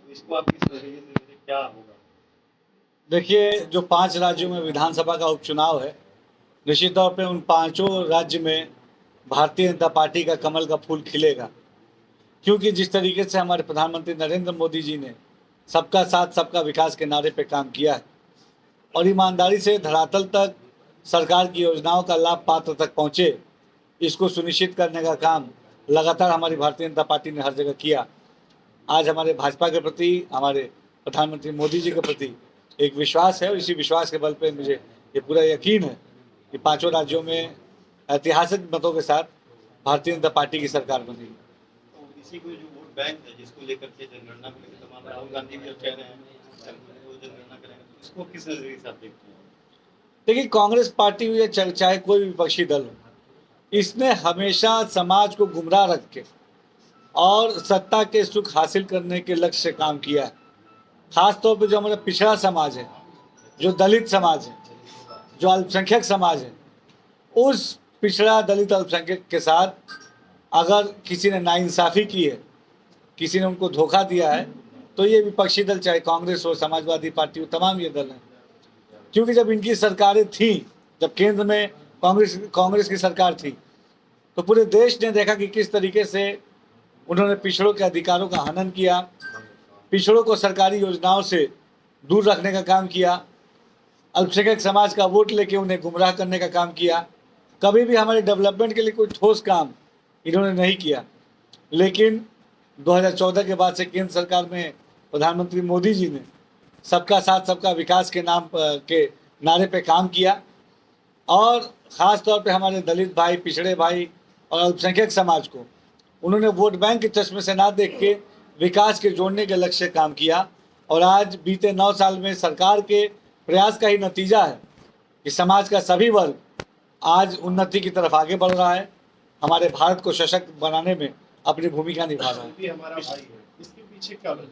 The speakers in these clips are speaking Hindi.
इसको आप किस नजरिए से देखें, क्या होगा? देखिए, जो 5 राज्यों में विधानसभा का उपचुनाव है, निश्चित तौर पे उन पांचों राज्य में भारतीय जनता पार्टी का कमल का फूल खिलेगा, क्योंकि जिस तरीके से हमारे प्रधानमंत्री नरेंद्र मोदी जी ने सबका साथ सबका विकास के नारे पे काम किया है और ईमानदारी से धरातल तक सरकार की योजनाओं का लाभ पात्र तक पहुँचे, इसको सुनिश्चित करने का काम लगातार हमारी भारतीय जनता पार्टी ने हर जगह किया। आज हमारे भाजपा के प्रति, हमारे प्रधानमंत्री मोदी जी के प्रति एक विश्वास है और इसी विश्वास के बल पे मुझे ये पूरा यकीन है कि पांचों राज्यों में ऐतिहासिक मतों के साथ भारतीय जनता पार्टी की सरकार बनेगी। तो इसी को जो वोट बैंक है, जिसको लेकर के जनगणना को लेकर तमाम राहुल गांधी भी अब कह रहे हैं वो जनगणना करेंगे, तो इसको किस नजरिए से आप देखते हैं? देखिए, कांग्रेस पार्टी हो या चाहे कोई भी विपक्षी दल हो, इसने हमेशा समाज को गुमराह रख के और सत्ता के सुख हासिल करने के लक्ष्य से काम किया है। खास तौर पे जो हमारा पिछड़ा समाज है, जो दलित समाज है, जो अल्पसंख्यक समाज है, उस पिछड़ा दलित अल्पसंख्यक के साथ अगर किसी ने नाइंसाफ़ी की है, किसी ने उनको धोखा दिया है, तो ये विपक्षी दल, चाहे कांग्रेस हो, समाजवादी पार्टी हो, तमाम ये दल हैं। क्योंकि जब इनकी सरकारें थीं, जब केंद्र में कांग्रेस की सरकार थी, तो पूरे देश ने देखा कि किस तरीके से उन्होंने पिछड़ों के अधिकारों का हनन किया, पिछड़ों को सरकारी योजनाओं से दूर रखने का काम किया, अल्पसंख्यक समाज का वोट लेके उन्हें गुमराह करने का काम किया। कभी भी हमारे डेवलपमेंट के लिए कोई ठोस काम इन्होंने नहीं किया। लेकिन 2014 के बाद से केंद्र सरकार में प्रधानमंत्री मोदी जी ने सबका साथ सबका विकास के नाम के नारे पे काम किया और ख़ास तौर पे हमारे दलित भाई, पिछड़े भाई और अल्पसंख्यक समाज को उन्होंने वोट बैंक के चश्मे से ना देख के विकास के जोड़ने के लक्ष्य से काम किया। और आज बीते 9 साल में सरकार के प्रयास का ही नतीजा है कि समाज का सभी वर्ग आज उन्नति की तरफ आगे बढ़ रहा है, हमारे भारत को सशक्त बनाने में अपनी भूमिका निभा रहा है। हमारा भाई है, इसके पीछे क्या वजह?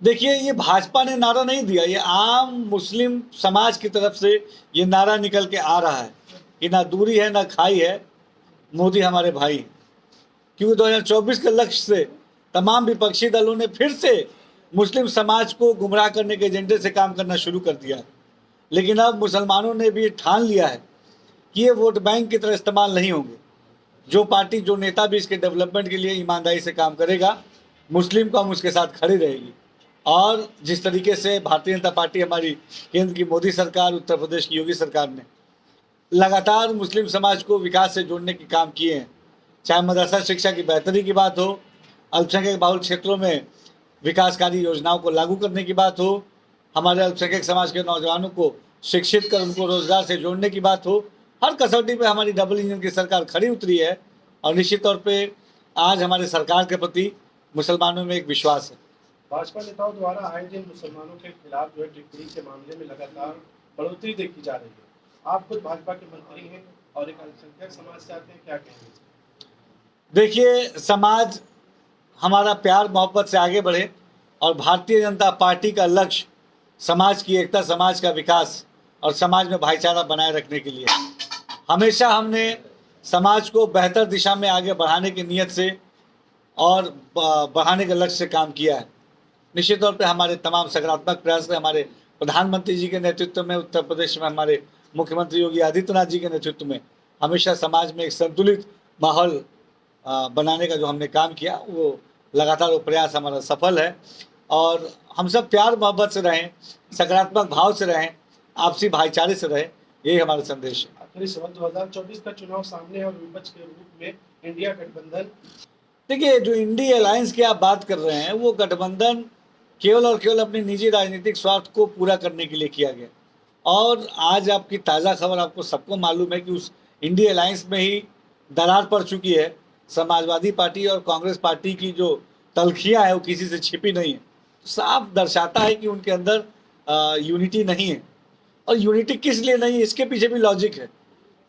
देखिए, ये भाजपा ने नारा नहीं दिया, ये आम मुस्लिम समाज की तरफ से ये नारा निकल के आ रहा है कि ना दूरी है ना खाई है, मोदी हमारे भाई। क्योंकि 2024 के लक्ष्य से तमाम विपक्षी दलों ने फिर से मुस्लिम समाज को गुमराह करने के एजेंडे से काम करना शुरू कर दिया है। लेकिन अब मुसलमानों ने भी ठान लिया है कि ये वोट बैंक की तरह इस्तेमाल नहीं होंगे। जो पार्टी, जो नेता भी इसके डेवलपमेंट के लिए ईमानदारी से काम करेगा, मुस्लिम कौम उसके साथ खड़ी रहेगी। और जिस तरीके से भारतीय जनता पार्टी, हमारी केंद्र की मोदी सरकार, उत्तर प्रदेश की योगी सरकार ने लगातार मुस्लिम समाज को विकास से जोड़ने के काम किए हैं, चाहे मदरसा शिक्षा की बेहतरी की बात हो, अल्पसंख्यक बहुल क्षेत्रों में विकासकारी योजनाओं को लागू करने की बात हो, हमारे अल्पसंख्यक समाज के नौजवानों को शिक्षित कर उनको रोजगार से जोड़ने की बात हो, हर कसौटी पे हमारी डबल इंजन की सरकार खड़ी उतरी है। और निश्चित तौर पे आज हमारे सरकार के प्रति मुसलमानों में एक विश्वास है। भाजपा नेताओं द्वारा आए दिन मुसलमानों के खिलाफ जो है टिप्पणी के मामले में लगातार बढ़ोतरी देखी जा रही है। आप खुद भाजपा के मंत्री हैं और एक अल्पसंख्यक समाज से आते हैं, क्या कहेंगे? देखिए, समाज हमारा प्यार मोहब्बत से आगे बढ़े और भारतीय जनता पार्टी का लक्ष्य समाज की एकता, समाज का विकास और समाज में भाईचारा बनाए रखने के लिए हमेशा हमने समाज को बेहतर दिशा में आगे बढ़ाने की नीयत से और बढ़ाने के लक्ष्य से काम किया है। निश्चित तौर पे हमारे तमाम सकारात्मक प्रयास से, हमारे प्रधानमंत्री जी के नेतृत्व में, उत्तर प्रदेश में हमारे मुख्यमंत्री योगी आदित्यनाथ जी के नेतृत्व में हमेशा समाज में एक संतुलित माहौल बनाने का जो हमने काम किया, वो लगातार वो प्रयास हमारा सफल है। और हम सब प्यार मोहब्बत से रहें, सकारात्मक भाव से रहें, आपसी भाईचारे से रहें, यही हमारा संदेश है। आखिर इस वक्त 2024 का चुनाव सामने है और विपक्ष के रूप में इंडिया गठबंधन। देखिए, जो इंडिया अलायंस की आप बात कर रहे हैं, वो गठबंधन केवल और केवल अपनी निजी राजनीतिक स्वार्थ को पूरा करने के लिए किया गया। और आज आपकी ताज़ा खबर, आपको सबको मालूम है कि उस इंडिया अलायंस में ही दरार पड़ चुकी है। समाजवादी पार्टी और कांग्रेस पार्टी की जो तलखियां है वो किसी से छिपी नहीं है, साफ दर्शाता है कि उनके अंदर यूनिटी नहीं है। और यूनिटी किस लिए नहीं है, इसके पीछे भी लॉजिक है।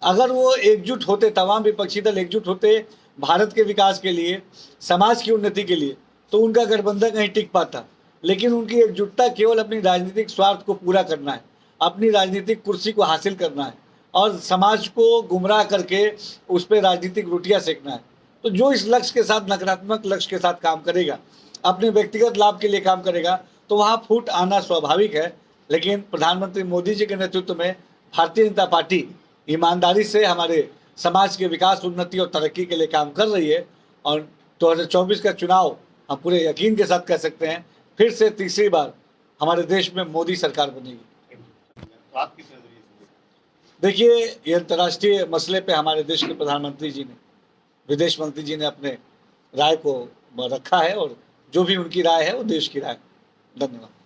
अगर वो एकजुट होते, तमाम विपक्षी दल एकजुट होते भारत के विकास के लिए, समाज की उन्नति के लिए, तो उनका गठबंधन कहीं टिक पाता। लेकिन उनकी एकजुटता केवल अपनी राजनीतिक स्वार्थ को पूरा करना है, अपनी राजनीतिक कुर्सी को हासिल करना है और समाज को गुमराह करके उस पर राजनीतिक रोटियां सेकना है। तो जो इस लक्ष्य के साथ, नकारात्मक लक्ष्य के साथ काम करेगा, अपने व्यक्तिगत लाभ के लिए काम करेगा, तो वहाँ फूट आना स्वाभाविक है। लेकिन प्रधानमंत्री मोदी जी के नेतृत्व में भारतीय जनता पार्टी ईमानदारी से हमारे समाज के विकास, उन्नति और तरक्की के लिए काम कर रही है। और 2024 का चुनाव हम पूरे यकीन के साथ कह सकते हैं, फिर से तीसरी बार हमारे देश में मोदी सरकार बनेगी। तो आप किस नजरिए से देखिए, ये अंतर्राष्ट्रीय मसले पे हमारे देश के प्रधानमंत्री जी ने, विदेश मंत्री जी ने अपने राय को रखा है और जो भी उनकी राय है वो देश की राय है। धन्यवाद।